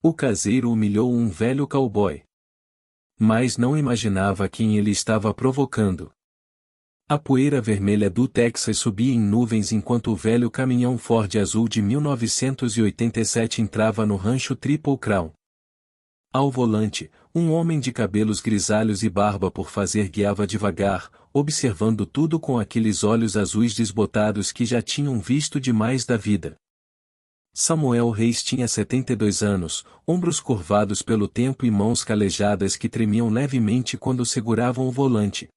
O caseiro humilhou um velho cowboy. Mas não imaginava quem ele estava provocando. A poeira vermelha do Texas subia em nuvens enquanto o velho caminhão Ford azul de 1987 entrava no rancho Triple Crown. Ao volante, um homem de cabelos grisalhos e barba por fazer guiava devagar, observando tudo com aqueles olhos azuis desbotados que já tinham visto demais da vida. Samuel Reis tinha 72 anos, ombros curvados pelo tempo e mãos calejadas que tremiam levemente quando seguravam o volante.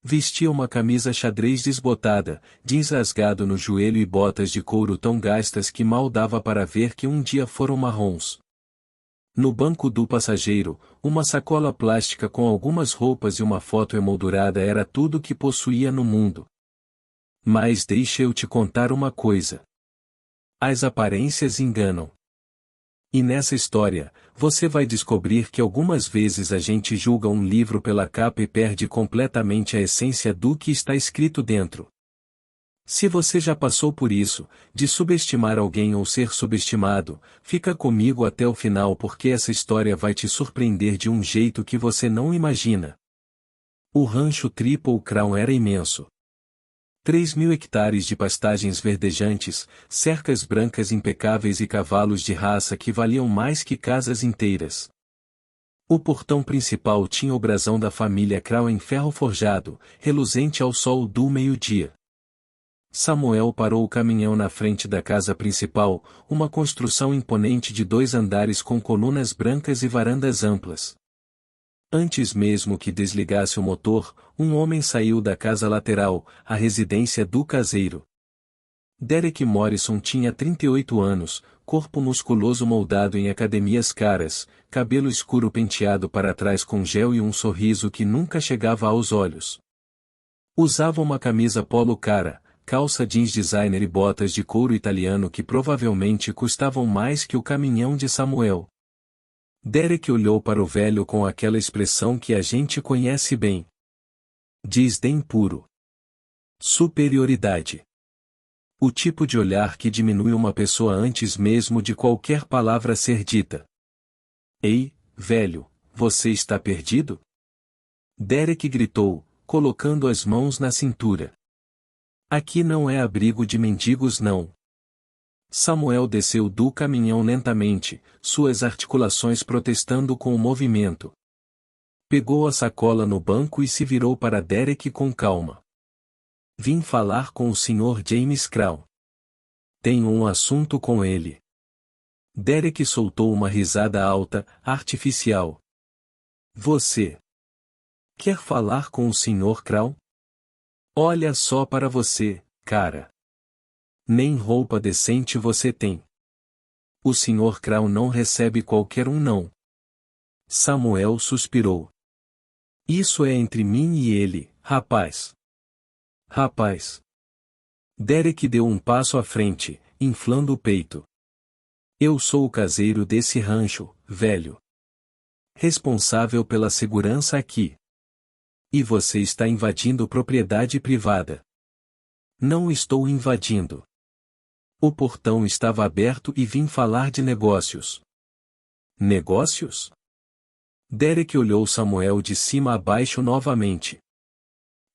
Vestia uma camisa xadrez desbotada, jeans rasgado no joelho e botas de couro tão gastas que mal dava para ver que um dia foram marrons. No banco do passageiro, uma sacola plástica com algumas roupas e uma foto emoldurada era tudo que possuía no mundo. Mas deixa eu te contar uma coisa. As aparências enganam. E nessa história, você vai descobrir que algumas vezes a gente julga um livro pela capa e perde completamente a essência do que está escrito dentro. Se você já passou por isso, de subestimar alguém ou ser subestimado, fica comigo até o final porque essa história vai te surpreender de um jeito que você não imagina. O rancho Triple Crown era imenso. 3.000 hectares de pastagens verdejantes, cercas brancas impecáveis e cavalos de raça que valiam mais que casas inteiras. O portão principal tinha o brasão da família Crown em ferro forjado, reluzente ao sol do meio-dia. Samuel parou o caminhão na frente da casa principal, uma construção imponente de 2 andares com colunas brancas e varandas amplas. Antes mesmo que desligasse o motor, um homem saiu da casa lateral, a residência do caseiro. Derek Morrison tinha 38 anos, corpo musculoso moldado em academias caras, cabelo escuro penteado para trás com gel e um sorriso que nunca chegava aos olhos. Usava uma camisa polo cara, calça jeans designer e botas de couro italiano que provavelmente custavam mais que o caminhão de Samuel. Derek olhou para o velho com aquela expressão que a gente conhece bem. Desdém puro. Superioridade. O tipo de olhar que diminui uma pessoa antes mesmo de qualquer palavra ser dita. Ei, velho, você está perdido? Derek gritou, colocando as mãos na cintura. Aqui não é abrigo de mendigos não. Samuel desceu do caminhão lentamente, suas articulações protestando com o movimento. Pegou a sacola no banco e se virou para Derek com calma. Vim falar com o Sr. James Crown. Tenho um assunto com ele. Derek soltou uma risada alta, artificial. Você quer falar com o Sr. Crown? Olha só para você, cara. Nem roupa decente você tem. O Sr. Crown não recebe qualquer um não. Samuel suspirou. Isso é entre mim e ele, rapaz. Rapaz. Derek deu um passo à frente, inflando o peito. Eu sou o caseiro desse rancho, velho. Responsável pela segurança aqui. E você está invadindo propriedade privada. Não estou invadindo. O portão estava aberto e vim falar de negócios. Negócios? Derek olhou Samuel de cima a baixo novamente.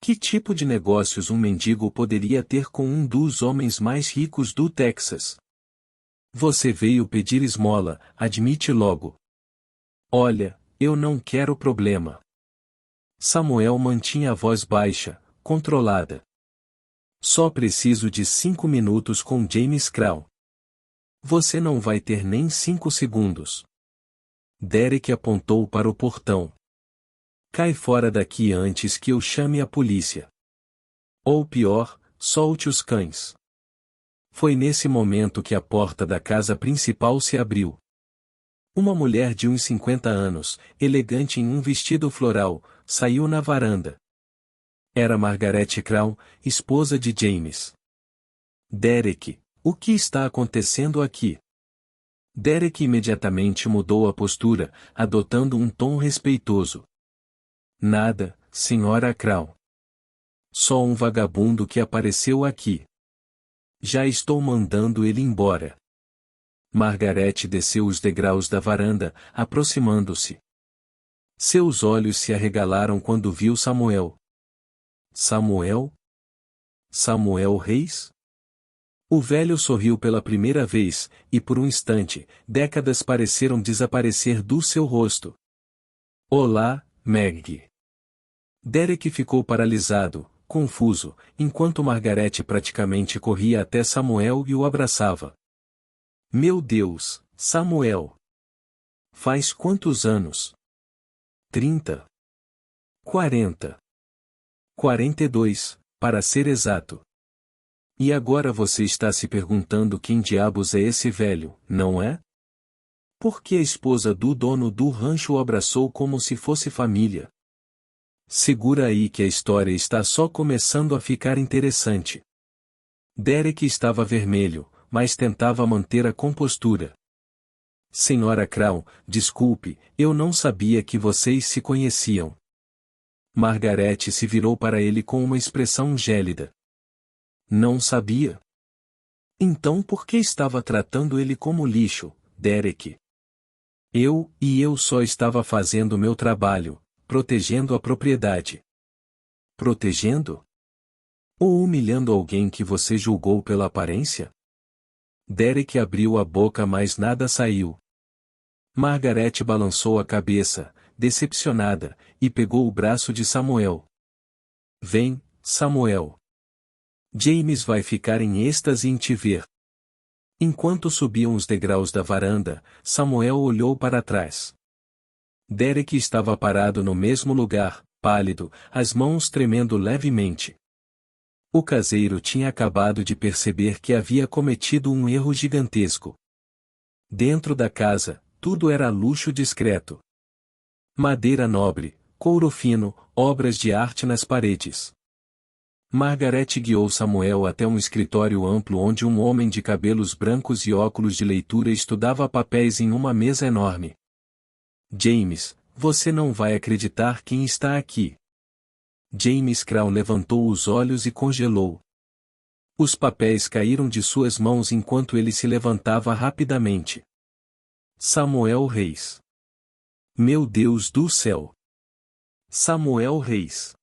Que tipo de negócios um mendigo poderia ter com um dos homens mais ricos do Texas? Você veio pedir esmola, admite logo. Olha, eu não quero problema. Samuel mantinha a voz baixa, controlada. Só preciso de 5 minutos com James Crown. Você não vai ter nem 5 segundos. Derek apontou para o portão. Cai fora daqui antes que eu chame a polícia. Ou pior, solte os cães. Foi nesse momento que a porta da casa principal se abriu. Uma mulher de uns 50 anos, elegante em um vestido floral, saiu na varanda. Era Margaret Crown, esposa de James. Derek, o que está acontecendo aqui? Derek imediatamente mudou a postura, adotando um tom respeitoso. Nada, Sra. Crown. Só um vagabundo que apareceu aqui. Já estou mandando ele embora. Margarete desceu os degraus da varanda, aproximando-se. Seus olhos se arregalaram quando viu Samuel. Samuel? Samuel Reis? O velho sorriu pela primeira vez, e por um instante, décadas pareceram desaparecer do seu rosto. Olá, Meg. Derek ficou paralisado, confuso, enquanto Margarete praticamente corria até Samuel e o abraçava. Meu Deus, Samuel! Faz quantos anos? 30. 40. 42, para ser exato. E agora você está se perguntando quem diabos é esse velho, não é? Por que a esposa do dono do rancho o abraçou como se fosse família? Segura aí que a história está só começando a ficar interessante. Derek estava vermelho, mas tentava manter a compostura. Senhora Crown, desculpe, eu não sabia que vocês se conheciam. Margarete se virou para ele com uma expressão gélida. Não sabia? Então por que estava tratando ele como lixo, Derek? Eu só estava fazendo meu trabalho, protegendo a propriedade. Protegendo? Ou humilhando alguém que você julgou pela aparência? Derek abriu a boca mas nada saiu. Margarete balançou a cabeça, decepcionada, e pegou o braço de Samuel. Vem, Samuel. James vai ficar em êxtase em te ver. Enquanto subiam os degraus da varanda, Samuel olhou para trás. Derek estava parado no mesmo lugar, pálido, as mãos tremendo levemente. O caseiro tinha acabado de perceber que havia cometido um erro gigantesco. Dentro da casa, tudo era luxo discreto. Madeira nobre, couro fino, obras de arte nas paredes. Margarete guiou Samuel até um escritório amplo onde um homem de cabelos brancos e óculos de leitura estudava papéis em uma mesa enorme. James, você não vai acreditar quem está aqui. James Crown levantou os olhos e congelou. Os papéis caíram de suas mãos enquanto ele se levantava rapidamente. Samuel Reis. Meu Deus do céu! Samuel Reis.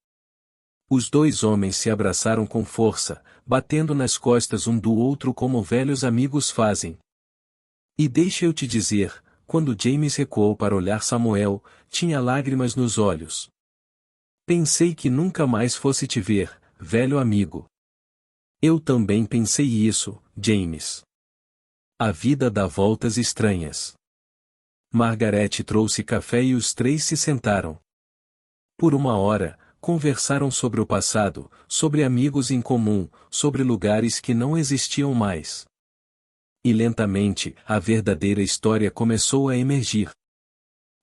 Os dois homens se abraçaram com força, batendo nas costas um do outro como velhos amigos fazem. E deixa eu te dizer, quando James recuou para olhar Samuel, tinha lágrimas nos olhos. Pensei que nunca mais fosse te ver, velho amigo. Eu também pensei isso, James. A vida dá voltas estranhas. Margarete trouxe café e os três se sentaram. Por uma hora, conversaram sobre o passado, sobre amigos em comum, sobre lugares que não existiam mais. E lentamente, a verdadeira história começou a emergir.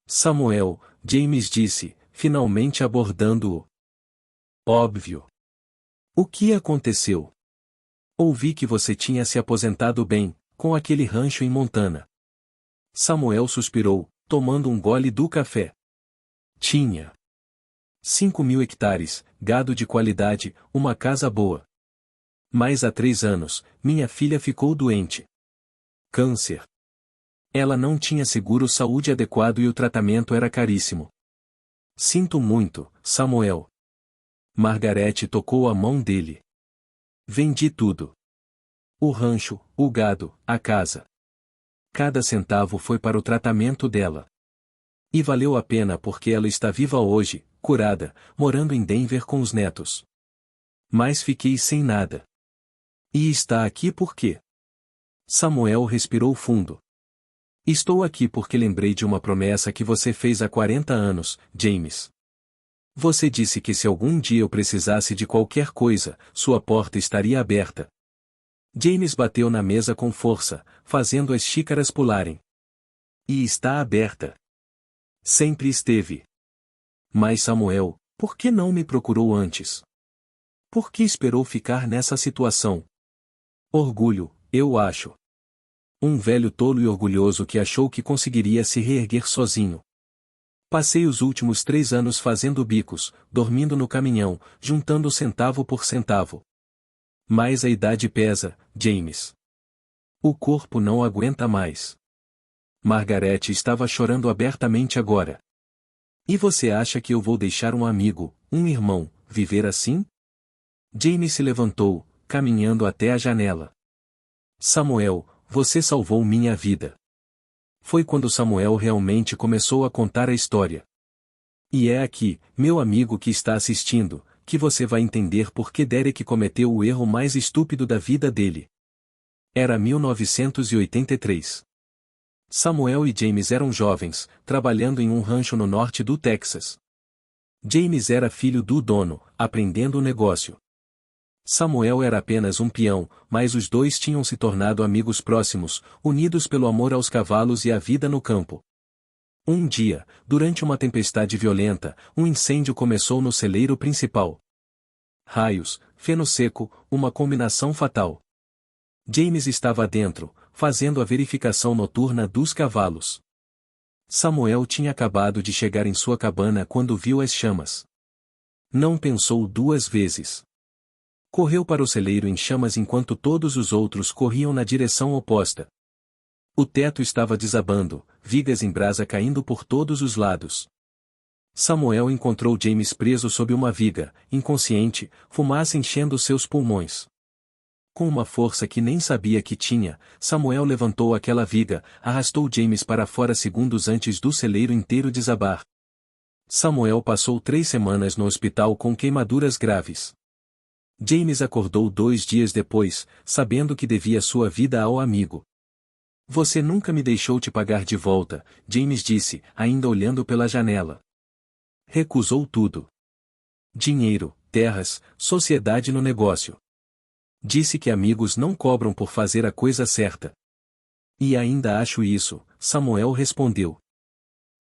Samuel, James disse, finalmente abordando-o. Óbvio. O que aconteceu? Ouvi que você tinha se aposentado bem, com aquele rancho em Montana. Samuel suspirou, tomando um gole do café. Tinha 5.000 hectares, gado de qualidade, uma casa boa. Mas há 3 anos, minha filha ficou doente. Câncer. Ela não tinha seguro-saúde adequado e o tratamento era caríssimo. Sinto muito, Samuel. Margarete tocou a mão dele. Vendi tudo. O rancho, o gado, a casa. Cada centavo foi para o tratamento dela. E valeu a pena porque ela está viva hoje, curada, morando em Denver com os netos. Mas fiquei sem nada. E está aqui por quê? Samuel respirou fundo. Estou aqui porque lembrei de uma promessa que você fez há 40 anos, James. Você disse que se algum dia eu precisasse de qualquer coisa, sua porta estaria aberta. James bateu na mesa com força, fazendo as xícaras pularem. E está aberta. Sempre esteve. Mas Samuel, por que não me procurou antes? Por que esperou ficar nessa situação? Orgulho, eu acho. Um velho tolo e orgulhoso que achou que conseguiria se reerguer sozinho. Passei os últimos 3 anos fazendo bicos, dormindo no caminhão, juntando centavo por centavo. Mas a idade pesa, James. O corpo não aguenta mais. Margaret estava chorando abertamente agora. E você acha que eu vou deixar um amigo, um irmão, viver assim? James se levantou, caminhando até a janela. Samuel, você salvou minha vida. Foi quando Samuel realmente começou a contar a história. E é aqui, meu amigo que está assistindo, que você vai entender por que Derek cometeu o erro mais estúpido da vida dele. Era 1983. Samuel e James eram jovens, trabalhando em um rancho no norte do Texas. James era filho do dono, aprendendo o negócio. Samuel era apenas um peão, mas os dois tinham se tornado amigos próximos, unidos pelo amor aos cavalos e à vida no campo. Um dia, durante uma tempestade violenta, um incêndio começou no celeiro principal. Raios, feno seco, uma combinação fatal. James estava dentro, fazendo a verificação noturna dos cavalos. Samuel tinha acabado de chegar em sua cabana quando viu as chamas. Não pensou duas vezes. Correu para o celeiro em chamas enquanto todos os outros corriam na direção oposta. O teto estava desabando, vigas em brasa caindo por todos os lados. Samuel encontrou James preso sob uma viga, inconsciente, fumaça enchendo seus pulmões. Com uma força que nem sabia que tinha, Samuel levantou aquela viga, arrastou James para fora segundos antes do celeiro inteiro desabar. Samuel passou 3 semanas no hospital com queimaduras graves. James acordou 2 dias depois, sabendo que devia sua vida ao amigo. Você nunca me deixou te pagar de volta, James disse, ainda olhando pela janela. Recusou tudo. Dinheiro, terras, sociedade no negócio. Disse que amigos não cobram por fazer a coisa certa. E ainda acho isso, Samuel respondeu.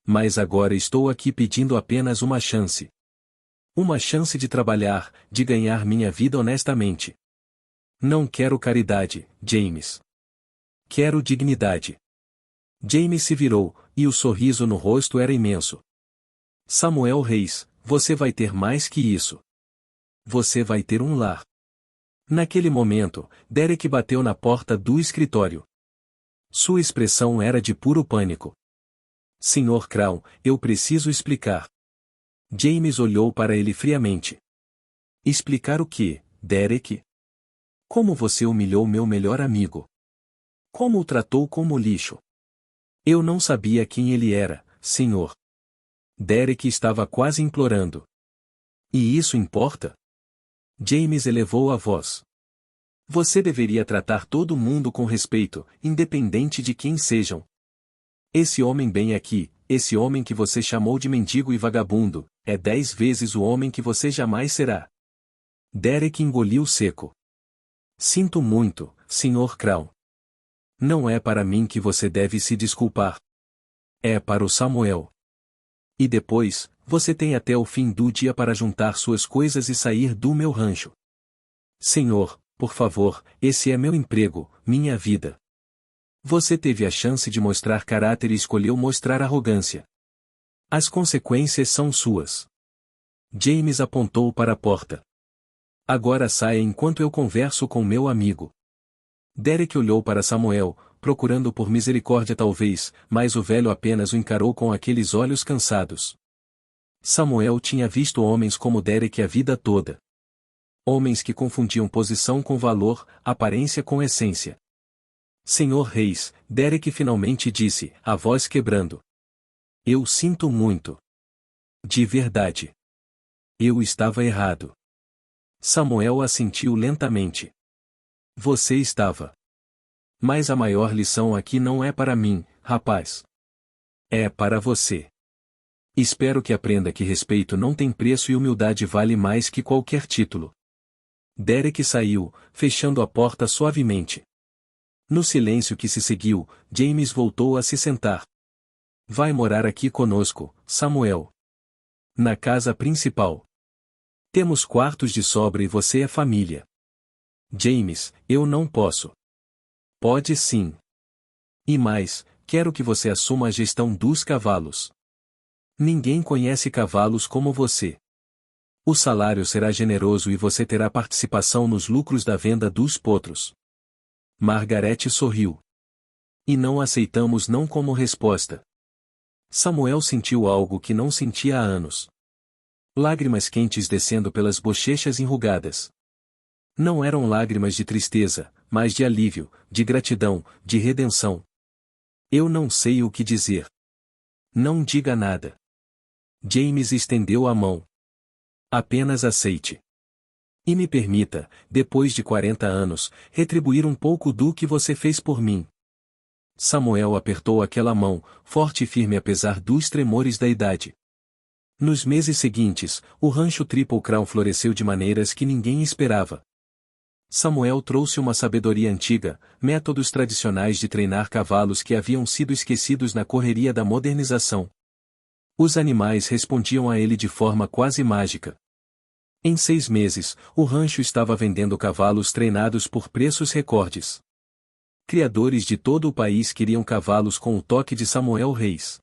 Mas agora estou aqui pedindo apenas uma chance. Uma chance de trabalhar, de ganhar minha vida honestamente. Não quero caridade, James. Quero dignidade. James se virou, e o sorriso no rosto era imenso. Samuel Reis, você vai ter mais que isso. Você vai ter um lar. Naquele momento, Derek bateu na porta do escritório. Sua expressão era de puro pânico. Sr. Crown, eu preciso explicar. James olhou para ele friamente. Explicar o quê, Derek? Como você humilhou meu melhor amigo? Como o tratou como lixo? Eu não sabia quem ele era, senhor. Derek estava quase implorando. E isso importa? James elevou a voz. Você deveria tratar todo mundo com respeito, independente de quem sejam. Esse homem bem aqui, esse homem que você chamou de mendigo e vagabundo, é 10 vezes o homem que você jamais será. Derek engoliu seco. Sinto muito, Sr. Crown. Não é para mim que você deve se desculpar. É para o Samuel. E depois, você tem até o fim do dia para juntar suas coisas e sair do meu rancho. Senhor, por favor, esse é meu emprego, minha vida. Você teve a chance de mostrar caráter e escolheu mostrar arrogância. As consequências são suas. James apontou para a porta. Agora saia enquanto eu converso com meu amigo. Derek olhou para Samuel, procurando por misericórdia talvez, mas o velho apenas o encarou com aqueles olhos cansados. Samuel tinha visto homens como Derek a vida toda. Homens que confundiam posição com valor, aparência com essência. Senhor Reis, Derek finalmente disse, a voz quebrando. Eu sinto muito. De verdade. Eu estava errado. Samuel assentiu lentamente. Você estava. Mas a maior lição aqui não é para mim, rapaz. É para você. Espero que aprenda que respeito não tem preço e humildade vale mais que qualquer título. Derek saiu, fechando a porta suavemente. No silêncio que se seguiu, James voltou a se sentar. Vai morar aqui conosco, Samuel. Na casa principal. Temos quartos de sobra e você é família. James, eu não posso. Pode sim. E mais, quero que você assuma a gestão dos cavalos. Ninguém conhece cavalos como você. O salário será generoso e você terá participação nos lucros da venda dos potros. Margarete sorriu. E não aceitamos não como resposta. Samuel sentiu algo que não sentia há anos. Lágrimas quentes descendo pelas bochechas enrugadas. Não eram lágrimas de tristeza, mas de alívio, de gratidão, de redenção. Eu não sei o que dizer. Não diga nada. James estendeu a mão. Apenas aceite. E me permita, depois de 40 anos, retribuir um pouco do que você fez por mim. Samuel apertou aquela mão, forte e firme apesar dos tremores da idade. Nos meses seguintes, o rancho Triple Crown floresceu de maneiras que ninguém esperava. Samuel trouxe uma sabedoria antiga, métodos tradicionais de treinar cavalos que haviam sido esquecidos na correria da modernização. Os animais respondiam a ele de forma quase mágica. Em 6 meses, o rancho estava vendendo cavalos treinados por preços recordes. Criadores de todo o país queriam cavalos com o toque de Samuel Reis.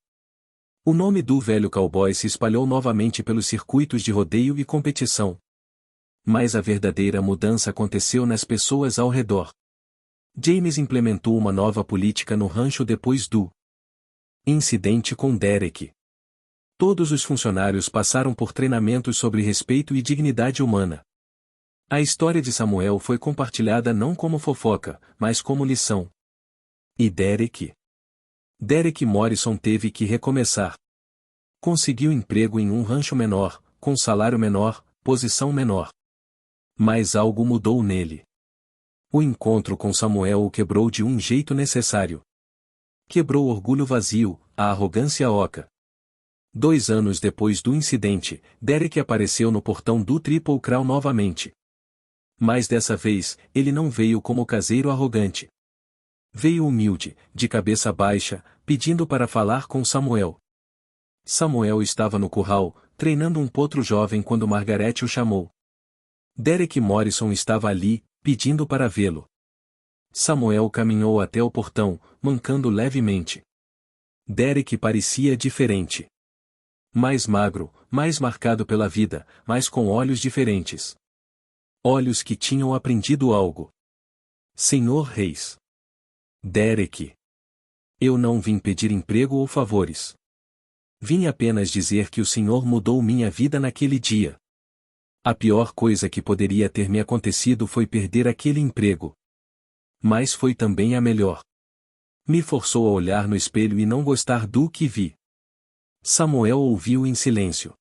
O nome do velho cowboy se espalhou novamente pelos circuitos de rodeio e competição. Mas a verdadeira mudança aconteceu nas pessoas ao redor. James implementou uma nova política no rancho depois do incidente com Derek. Todos os funcionários passaram por treinamentos sobre respeito e dignidade humana. A história de Samuel foi compartilhada não como fofoca, mas como lição. E Derek? Derek Morrison teve que recomeçar. Conseguiu emprego em um rancho menor, com salário menor, posição menor. Mas algo mudou nele. O encontro com Samuel o quebrou de um jeito necessário. Quebrou o orgulho vazio, a arrogância oca. 2 anos depois do incidente, Derek apareceu no portão do Triple Crown novamente. Mas dessa vez, ele não veio como caseiro arrogante. Veio humilde, de cabeça baixa, pedindo para falar com Samuel. Samuel estava no curral, treinando um potro jovem quando Margarete o chamou. Derek Morrison estava ali, pedindo para vê-lo. Samuel caminhou até o portão, mancando levemente. Derek parecia diferente. Mais magro, mais marcado pela vida, mas com olhos diferentes. Olhos que tinham aprendido algo. Senhor Reis. Derek. Eu não vim pedir emprego ou favores. Vim apenas dizer que o Senhor mudou minha vida naquele dia. A pior coisa que poderia ter me acontecido foi perder aquele emprego. Mas foi também a melhor. Me forçou a olhar no espelho e não gostar do que vi. Samuel ouviu em silêncio.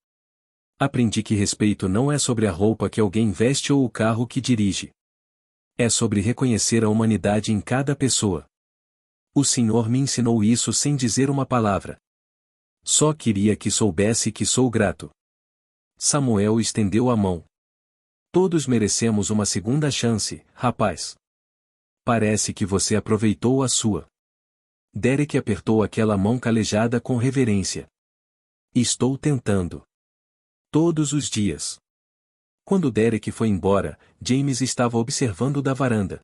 Aprendi que respeito não é sobre a roupa que alguém veste ou o carro que dirige. É sobre reconhecer a humanidade em cada pessoa. O Senhor me ensinou isso sem dizer uma palavra. Só queria que soubesse que sou grato. Samuel estendeu a mão. Todos merecemos uma segunda chance, rapaz. Parece que você aproveitou a sua. Derek apertou aquela mão calejada com reverência. Estou tentando. Todos os dias. Quando Derek foi embora, James estava observando da varanda.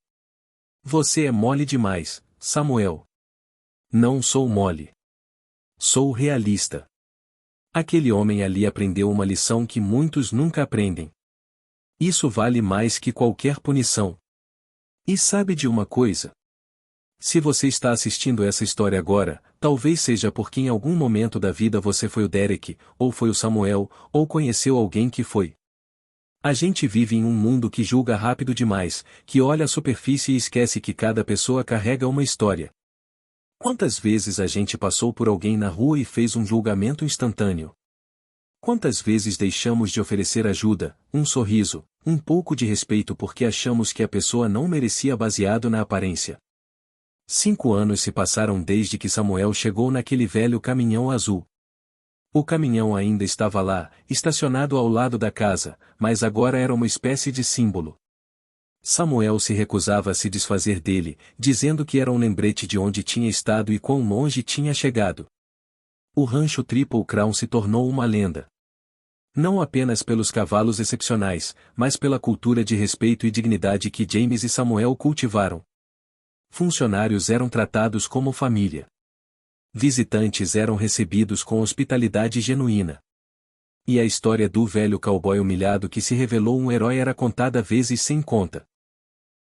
Você é mole demais, Samuel. Não sou mole. Sou realista. Aquele homem ali aprendeu uma lição que muitos nunca aprendem. Isso vale mais que qualquer punição. E sabe de uma coisa? Se você está assistindo essa história agora, talvez seja porque em algum momento da vida você foi o Derek, ou foi o Samuel, ou conheceu alguém que foi. A gente vive em um mundo que julga rápido demais, que olha a superfície e esquece que cada pessoa carrega uma história. Quantas vezes a gente passou por alguém na rua e fez um julgamento instantâneo? Quantas vezes deixamos de oferecer ajuda, um sorriso, um pouco de respeito porque achamos que a pessoa não merecia baseado na aparência? 5 anos se passaram desde que Samuel chegou naquele velho caminhão azul. O caminhão ainda estava lá, estacionado ao lado da casa, mas agora era uma espécie de símbolo. Samuel se recusava a se desfazer dele, dizendo que era um lembrete de onde tinha estado e quão longe tinha chegado. O rancho Triple Crown se tornou uma lenda. Não apenas pelos cavalos excepcionais, mas pela cultura de respeito e dignidade que James e Samuel cultivaram. Funcionários eram tratados como família. Visitantes eram recebidos com hospitalidade genuína. E a história do velho cowboy humilhado que se revelou um herói era contada vezes sem conta.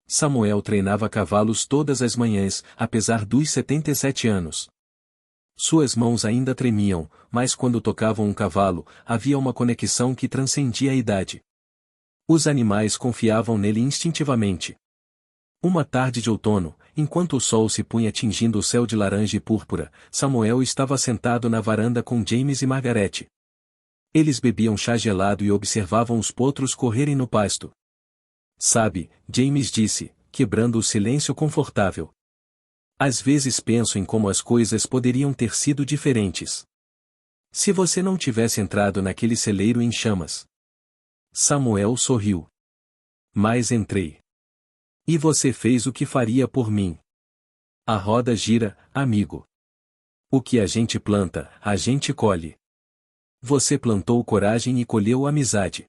Samuel treinava cavalos todas as manhãs, apesar dos 77 anos. Suas mãos ainda tremiam, mas quando tocavam um cavalo, havia uma conexão que transcendia a idade. Os animais confiavam nele instintivamente. Uma tarde de outono, enquanto o sol se punha tingindo o céu de laranja e púrpura, Samuel estava sentado na varanda com James e Margaret. Eles bebiam chá gelado e observavam os potros correrem no pasto. Sabe, James disse, quebrando o silêncio confortável. Às vezes penso em como as coisas poderiam ter sido diferentes. Se você não tivesse entrado naquele celeiro em chamas. Samuel sorriu. Mas entrei. E você fez o que faria por mim. A roda gira, amigo. O que a gente planta, a gente colhe. Você plantou coragem e colheu amizade.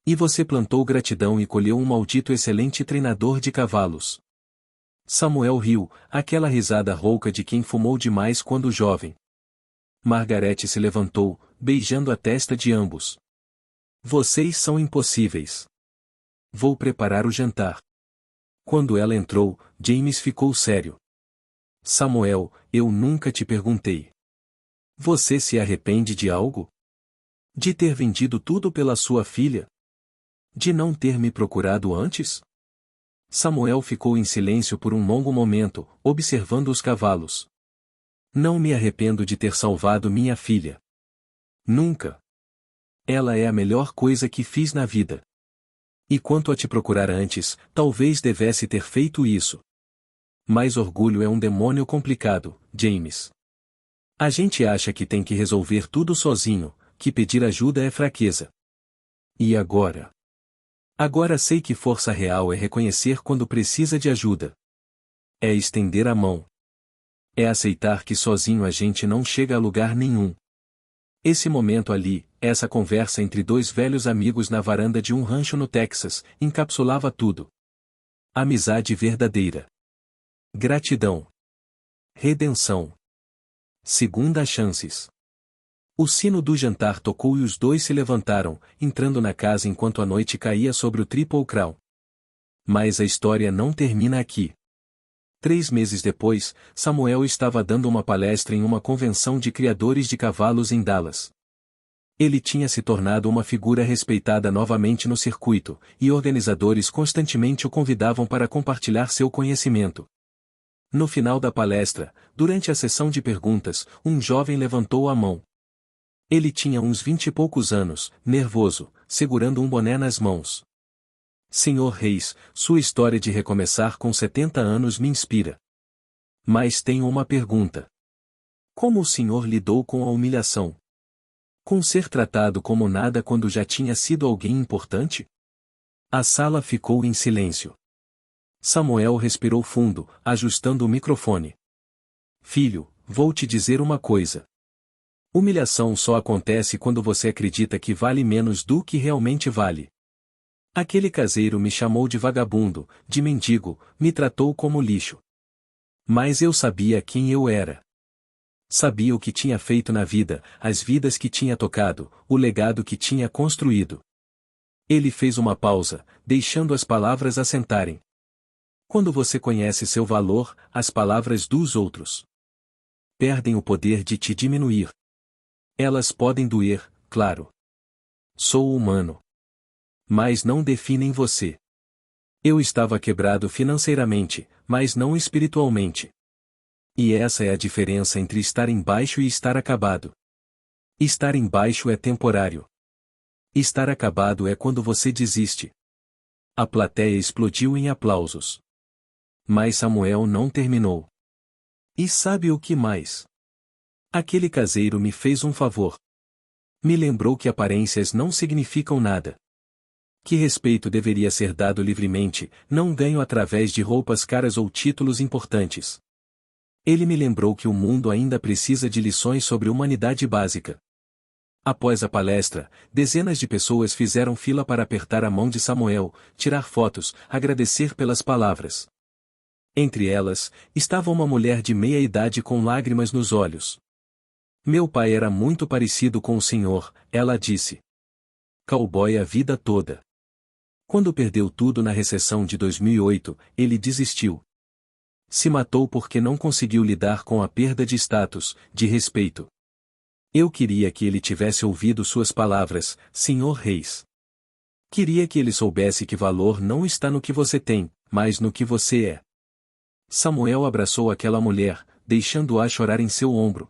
E você plantou gratidão e colheu um maldito excelente treinador de cavalos. Samuel riu, aquela risada rouca de quem fumou demais quando jovem. Margaret se levantou, beijando a testa de ambos. Vocês são impossíveis. Vou preparar o jantar. Quando ela entrou, James ficou sério. Samuel, eu nunca te perguntei. Você se arrepende de algo? De ter vendido tudo pela sua filha? De não ter me procurado antes? Samuel ficou em silêncio por um longo momento, observando os cavalos. Não me arrependo de ter salvado minha filha. Nunca. Ela é a melhor coisa que fiz na vida. E quanto a te procurar antes, talvez devesse ter feito isso. Mas orgulho é um demônio complicado, James. A gente acha que tem que resolver tudo sozinho, que pedir ajuda é fraqueza. E agora? Agora sei que força real é reconhecer quando precisa de ajuda. É estender a mão. É aceitar que sozinho a gente não chega a lugar nenhum. Esse momento ali, essa conversa entre dois velhos amigos na varanda de um rancho no Texas, encapsulava tudo. Amizade verdadeira. Gratidão. Redenção. Segunda chances. O sino do jantar tocou e os dois se levantaram, entrando na casa enquanto a noite caía sobre o Triple Crown. Mas a história não termina aqui. 3 meses depois, Samuel estava dando uma palestra em uma convenção de criadores de cavalos em Dallas. Ele tinha se tornado uma figura respeitada novamente no circuito, e organizadores constantemente o convidavam para compartilhar seu conhecimento. No final da palestra, durante a sessão de perguntas, um jovem levantou a mão. Ele tinha uns 20 e poucos anos, nervoso, segurando um boné nas mãos. Senhor Reis, sua história de recomeçar com 70 anos me inspira. Mas tenho uma pergunta. Como o senhor lidou com a humilhação? Com ser tratado como nada quando já tinha sido alguém importante? A sala ficou em silêncio. Samuel respirou fundo, ajustando o microfone. Filho, vou te dizer uma coisa. Humilhação só acontece quando você acredita que vale menos do que realmente vale. Aquele caseiro me chamou de vagabundo, de mendigo, me tratou como lixo. Mas eu sabia quem eu era. Sabia o que tinha feito na vida, as vidas que tinha tocado, o legado que tinha construído. Ele fez uma pausa, deixando as palavras assentarem. Quando você conhece seu valor, as palavras dos outros perdem o poder de te diminuir. Elas podem doer, claro. Sou humano. Mas não definem você. Eu estava quebrado financeiramente, mas não espiritualmente. E essa é a diferença entre estar embaixo e estar acabado. Estar embaixo é temporário. Estar acabado é quando você desiste. A plateia explodiu em aplausos. Mas Samuel não terminou. E sabe o que mais? Aquele caseiro me fez um favor. Me lembrou que aparências não significam nada. Que respeito deveria ser dado livremente, não ganho através de roupas caras ou títulos importantes. Ele me lembrou que o mundo ainda precisa de lições sobre humanidade básica. Após a palestra, dezenas de pessoas fizeram fila para apertar a mão de Samuel, tirar fotos, agradecer pelas palavras. Entre elas, estava uma mulher de meia idade com lágrimas nos olhos. Meu pai era muito parecido com o senhor, ela disse. Cowboy a vida toda. Quando perdeu tudo na recessão de 2008, ele desistiu. Se matou porque não conseguiu lidar com a perda de status, de respeito. Eu queria que ele tivesse ouvido suas palavras, Sr. Reis. Queria que ele soubesse que valor não está no que você tem, mas no que você é. Samuel abraçou aquela mulher, deixando-a chorar em seu ombro.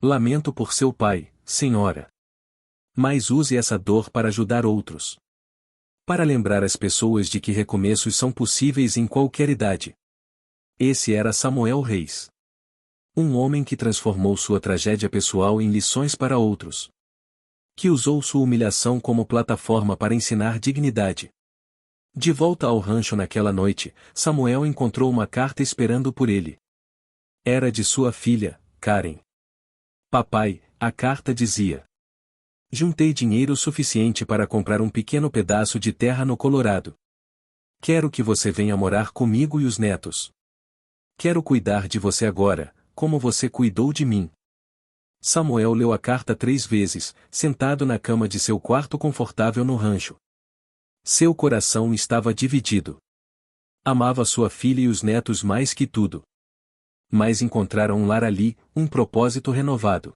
Lamento por seu pai, senhora. Mas use essa dor para ajudar outros. Para lembrar as pessoas de que recomeços são possíveis em qualquer idade. Esse era Samuel Reis. Um homem que transformou sua tragédia pessoal em lições para outros. Que usou sua humilhação como plataforma para ensinar dignidade. De volta ao rancho naquela noite, Samuel encontrou uma carta esperando por ele. Era de sua filha, Karen. Papai, a carta dizia. Juntei dinheiro suficiente para comprar um pequeno pedaço de terra no Colorado. Quero que você venha morar comigo e os netos. Quero cuidar de você agora, como você cuidou de mim. Samuel leu a carta 3 vezes, sentado na cama de seu quarto confortável no rancho. Seu coração estava dividido. Amava sua filha e os netos mais que tudo. Mas encontraram um lar ali, um propósito renovado.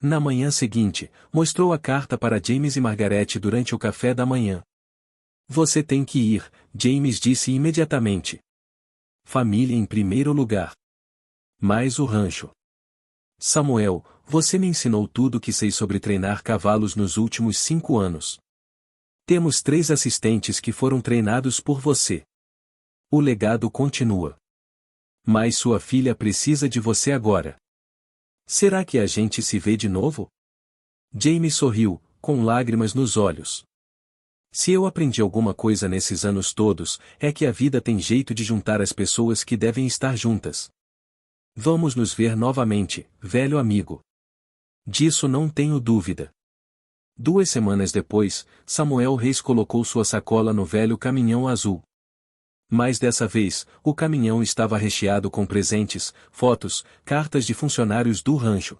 Na manhã seguinte, mostrou a carta para James e Margaret durante o café da manhã. Você tem que ir, James disse imediatamente. Família em primeiro lugar. Mais o rancho. Samuel, você me ensinou tudo o que sei sobre treinar cavalos nos últimos 5 anos. Temos 3 assistentes que foram treinados por você. O legado continua. Mas sua filha precisa de você agora. Será que a gente se vê de novo? James sorriu, com lágrimas nos olhos. Se eu aprendi alguma coisa nesses anos todos, é que a vida tem jeito de juntar as pessoas que devem estar juntas. Vamos nos ver novamente, velho amigo. Disso não tenho dúvida. 2 semanas depois, Samuel Reis colocou sua sacola no velho caminhão azul. Mas dessa vez, o caminhão estava recheado com presentes, fotos, cartas de funcionários do rancho.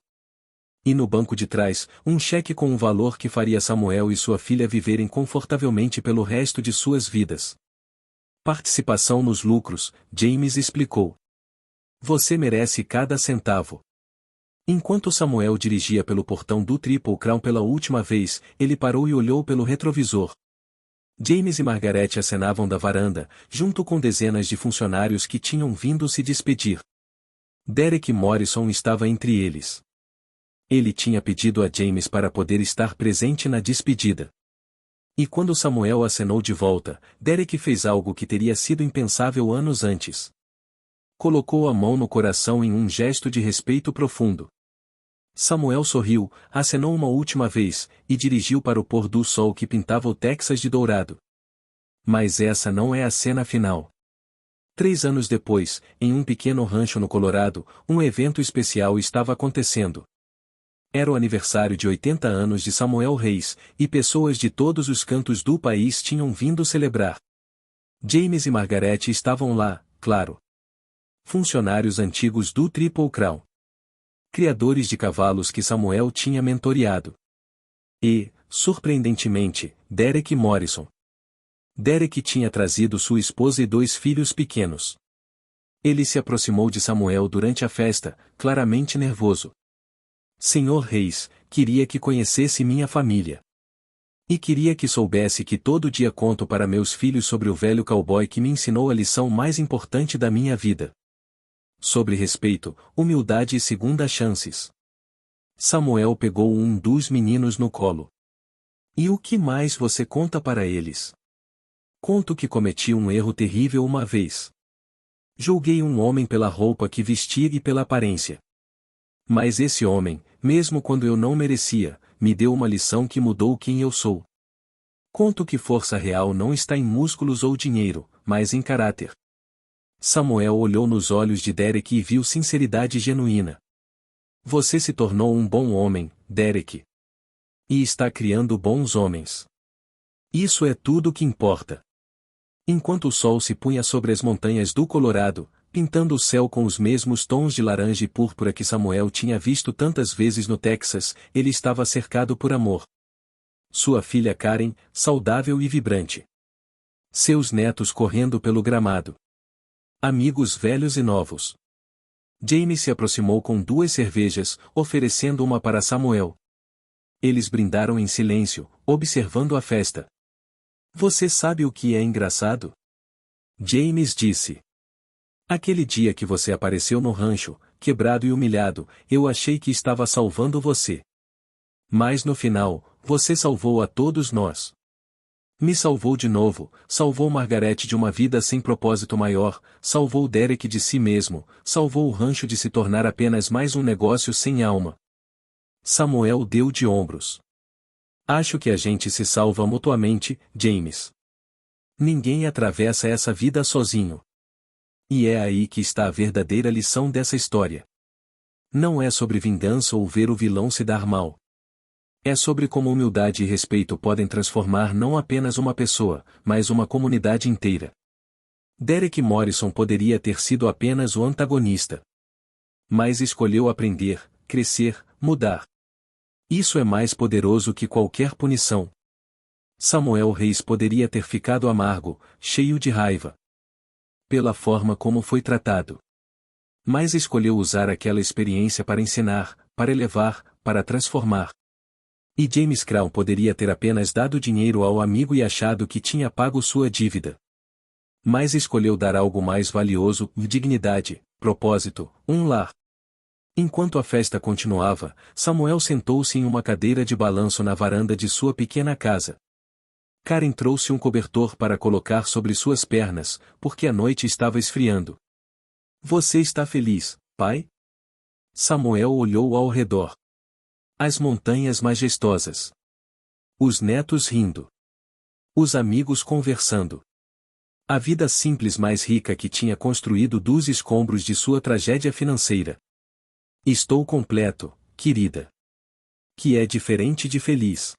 E no banco de trás, um cheque com um valor que faria Samuel e sua filha viverem confortavelmente pelo resto de suas vidas. Participação nos lucros, James explicou. Você merece cada centavo. Enquanto Samuel dirigia pelo portão do Triple Crown pela última vez, ele parou e olhou pelo retrovisor. James e Margaret acenavam da varanda, junto com dezenas de funcionários que tinham vindo se despedir. Derek Morrison estava entre eles. Ele tinha pedido a James para poder estar presente na despedida. E quando Samuel acenou de volta, Derek fez algo que teria sido impensável anos antes. Colocou a mão no coração em um gesto de respeito profundo. Samuel sorriu, acenou uma última vez, e dirigiu para o pôr do sol que pintava o Texas de dourado. Mas essa não é a cena final. 3 anos depois, em um pequeno rancho no Colorado, um evento especial estava acontecendo. Era o aniversário de 80 anos de Samuel Reis, e pessoas de todos os cantos do país tinham vindo celebrar. James e Margaret estavam lá, claro. Funcionários antigos do Triple Crown. Criadores de cavalos que Samuel tinha mentoreado. E, surpreendentemente, Derek Morrison. Derek tinha trazido sua esposa e 2 filhos pequenos. Ele se aproximou de Samuel durante a festa, claramente nervoso. Senhor Reis, queria que conhecesse minha família. E queria que soubesse que todo dia conto para meus filhos sobre o velho cowboy que me ensinou a lição mais importante da minha vida. Sobre respeito, humildade e segunda chances. Samuel pegou um dos meninos no colo. E o que mais você conta para eles? Conto que cometi um erro terrível uma vez. Julguei um homem pela roupa que vestia e pela aparência. Mas esse homem, mesmo quando eu não merecia, me deu uma lição que mudou quem eu sou. Conto que força real não está em músculos ou dinheiro, mas em caráter. Samuel olhou nos olhos de Derek e viu sinceridade genuína. Você se tornou um bom homem, Derek. E está criando bons homens. Isso é tudo o que importa. Enquanto o sol se punha sobre as montanhas do Colorado, pintando o céu com os mesmos tons de laranja e púrpura que Samuel tinha visto tantas vezes no Texas, ele estava cercado por amor. Sua filha Karen, saudável e vibrante. Seus netos correndo pelo gramado. Amigos velhos e novos. Jaime se aproximou com 2 cervejas, oferecendo uma para Samuel. Eles brindaram em silêncio, observando a festa. Você sabe o que é engraçado? James disse. Aquele dia que você apareceu no rancho, quebrado e humilhado, eu achei que estava salvando você. Mas no final, você salvou a todos nós. Me salvou de novo, salvou Margaret de uma vida sem propósito maior, salvou Derek de si mesmo, salvou o rancho de se tornar apenas mais um negócio sem alma. Samuel deu de ombros. Acho que a gente se salva mutuamente, James. Ninguém atravessa essa vida sozinho. E é aí que está a verdadeira lição dessa história. Não é sobre vingança ou ver o vilão se dar mal. É sobre como humildade e respeito podem transformar não apenas uma pessoa, mas uma comunidade inteira. Derek Morrison poderia ter sido apenas o antagonista. Mas escolheu aprender, crescer, mudar. Isso é mais poderoso que qualquer punição. Samuel Reis poderia ter ficado amargo, cheio de raiva. Pela forma como foi tratado. Mas escolheu usar aquela experiência para ensinar, para elevar, para transformar. E James Crown poderia ter apenas dado dinheiro ao amigo e achado que tinha pago sua dívida. Mas escolheu dar algo mais valioso, dignidade, propósito, um lar. Enquanto a festa continuava, Samuel sentou-se em uma cadeira de balanço na varanda de sua pequena casa. Karen trouxe um cobertor para colocar sobre suas pernas, porque a noite estava esfriando. Você está feliz, pai? Samuel olhou ao redor. As montanhas majestosas. Os netos rindo. Os amigos conversando. A vida simples mais rica que tinha construído dos escombros de sua tragédia financeira. Estou completo, querida. Que é diferente de feliz.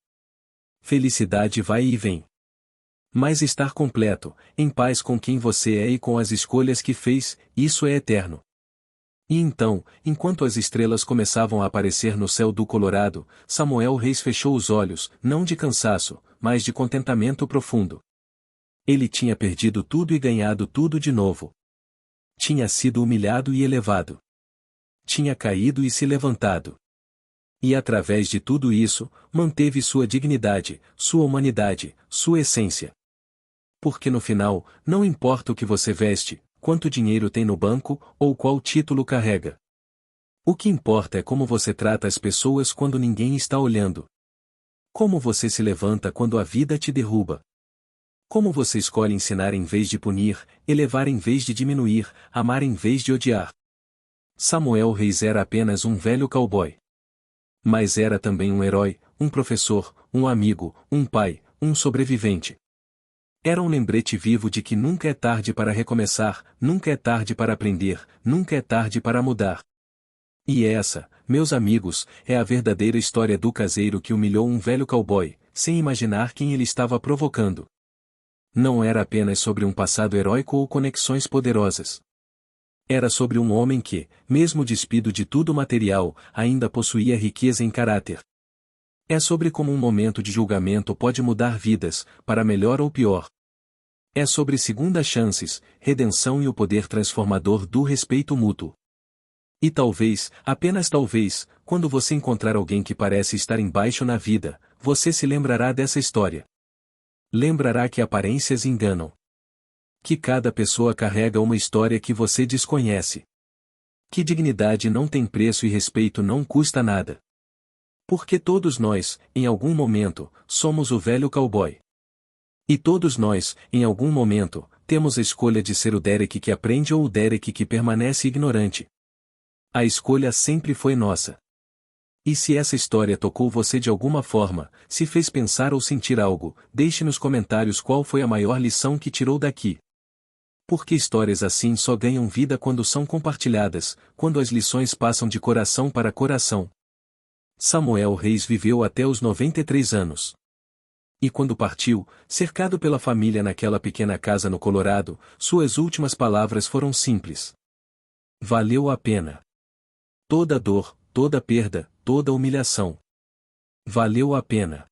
Felicidade vai e vem. Mas estar completo, em paz com quem você é e com as escolhas que fez, isso é eterno. E então, enquanto as estrelas começavam a aparecer no céu do Colorado, Samuel Reis fechou os olhos, não de cansaço, mas de contentamento profundo. Ele tinha perdido tudo e ganhado tudo de novo. Tinha sido humilhado e elevado. Tinha caído e se levantado. E através de tudo isso, manteve sua dignidade, sua humanidade, sua essência. Porque no final, não importa o que você veste, quanto dinheiro tem no banco, ou qual título carrega. O que importa é como você trata as pessoas quando ninguém está olhando. Como você se levanta quando a vida te derruba. Como você escolhe ensinar em vez de punir, elevar em vez de diminuir, amar em vez de odiar. Samuel Reis era apenas um velho cowboy. Mas era também um herói, um professor, um amigo, um pai, um sobrevivente. Era um lembrete vivo de que nunca é tarde para recomeçar, nunca é tarde para aprender, nunca é tarde para mudar. E essa, meus amigos, é a verdadeira história do caseiro que humilhou um velho cowboy, sem imaginar quem ele estava provocando. Não era apenas sobre um passado heróico ou conexões poderosas. Era sobre um homem que, mesmo despido de tudo material, ainda possuía riqueza em caráter. É sobre como um momento de julgamento pode mudar vidas, para melhor ou pior. É sobre segundas chances, redenção e o poder transformador do respeito mútuo. E talvez, apenas talvez, quando você encontrar alguém que parece estar embaixo na vida, você se lembrará dessa história. Lembrará que aparências enganam. Que cada pessoa carrega uma história que você desconhece. Que dignidade não tem preço e respeito não custa nada. Porque todos nós, em algum momento, somos o velho cowboy. E todos nós, em algum momento, temos a escolha de ser o Derek que aprende ou o Derek que permanece ignorante. A escolha sempre foi nossa. E se essa história tocou você de alguma forma, se fez pensar ou sentir algo, deixe nos comentários qual foi a maior lição que tirou daqui. Porque histórias assim só ganham vida quando são compartilhadas, quando as lições passam de coração para coração. Samuel Reis viveu até os 93 anos. E quando partiu, cercado pela família naquela pequena casa no Colorado, suas últimas palavras foram simples. Valeu a pena. Toda dor, toda perda, toda humilhação. Valeu a pena.